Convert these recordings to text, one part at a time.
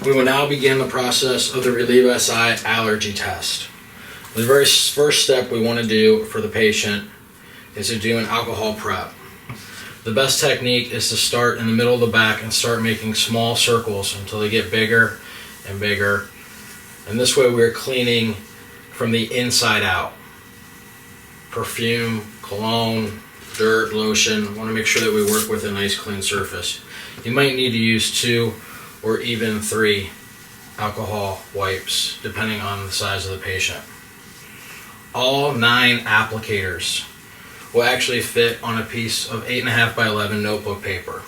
We will now begin the process of the RelieveSI allergy test. The very first step we want to do for the patient is to do an alcohol prep. The best technique is to start in the middle of the back and start making small circles until they get bigger and bigger. And this way we're cleaning from the inside out. Perfume, cologne, dirt, lotion. Want to make sure that we work with a nice clean surface. You might need to use 2 or even 3 alcohol wipes depending on the size of the patient. All 9 applicators will actually fit on a piece of 8.5 by 11 notebook paper.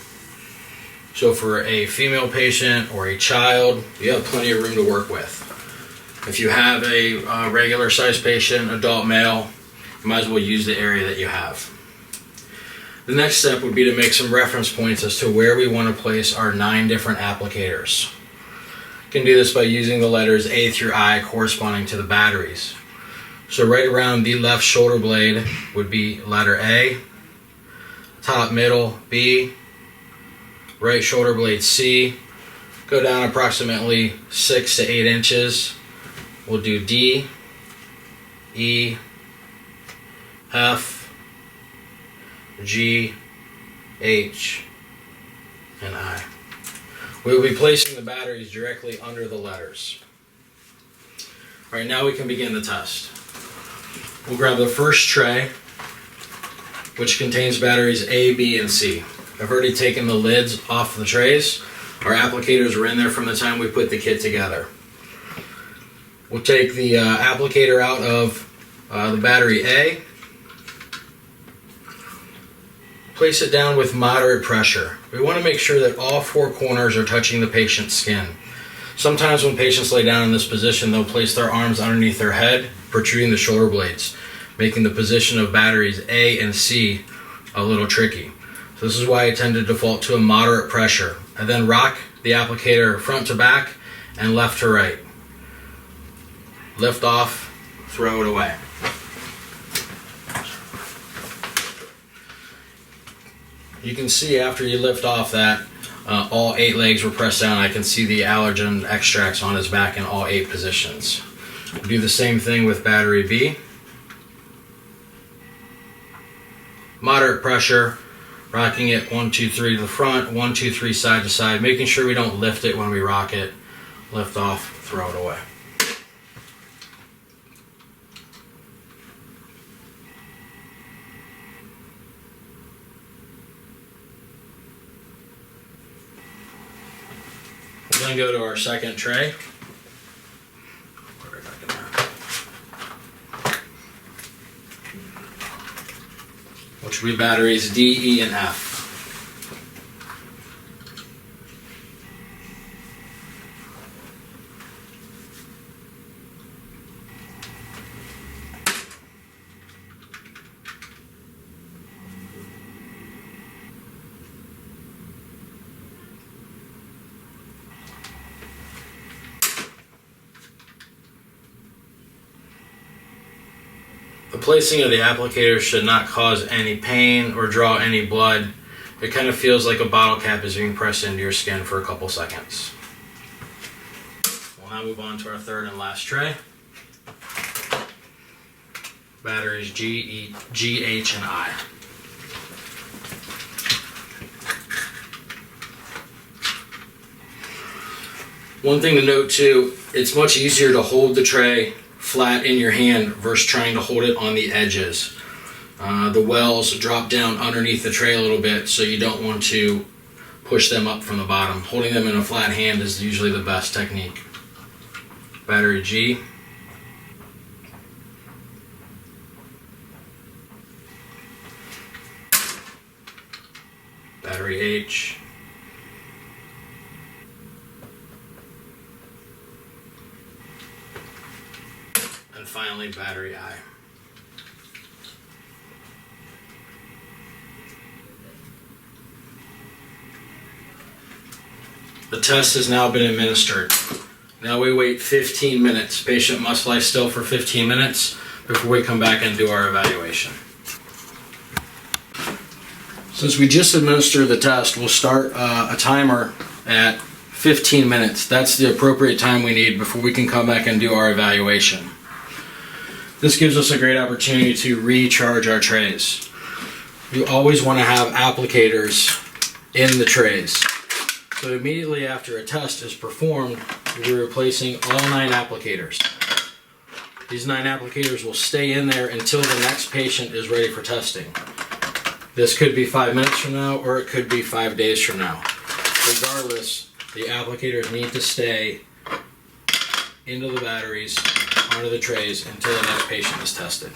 So for a female patient or a child, you have plenty of room to work with. If you have a regular sized patient, adult male, you might as well use the area that you have. The next step would be to make some reference points as to where we want to place our 9 different applicators. You can do this by using the letters A through I corresponding to the batteries. So right around the left shoulder blade would be letter A, top middle B, right shoulder blade C, go down approximately 6 to 8 inches. We'll do D, E, F, G, H, and I. We will be placing the batteries directly under the letters. All right, now we can begin the test. We'll grab the first tray, which contains batteries A, B, and C. I've already taken the lids off the trays. Our applicators were in there from the time we put the kit together. We'll take the applicator out of the battery A, place it down with moderate pressure. We want to make sure that all 4 corners are touching the patient's skin. Sometimes when patients lay down in this position, they'll place their arms underneath their head, protruding the shoulder blades, making the position of batteries A and C a little tricky. So this is why I tend to default to a moderate pressure. I then rock the applicator front to back and left to right. Lift off, throw it away. You can see after you lift off that all 8 legs were pressed down. I can see the allergen extracts on his back in all 8 positions. We'll do the same thing with battery B. Moderate pressure, rocking it 1, 2, 3 to the front, 1, 2, 3 side to side, making sure we don't lift it when we rock it. Lift off, throw it away. We'll then go to our second tray. Which will be batteries D, E, and F. The placing of the applicator should not cause any pain or draw any blood. It kind of feels like a bottle cap is being pressed into your skin for a couple seconds. We'll now move on to our third and last tray. Batteries G, H, and I. One thing to note too, it's much easier to hold the tray flat in your hand versus trying to hold it on the edges. The wells drop down underneath the tray a little bit, so you don't want to push them up from the bottom. Holding them in a flat hand is usually the best technique. Battery G. Battery H. And finally, battery I. The test has now been administered. Now we wait 15 minutes. Patient must lie still for 15 minutes before we come back and do our evaluation. Since we just administered the test, we'll start a timer at 15 minutes. That's the appropriate time we need before we can come back and do our evaluation. This gives us a great opportunity to recharge our trays. You always want to have applicators in the trays. So immediately after a test is performed, we're replacing all 9 applicators. These 9 applicators will stay in there until the next patient is ready for testing. This could be 5 minutes from now, or it could be 5 days from now. Regardless, the applicators need to stay into the batteries, onto the trays, until the next patient is tested.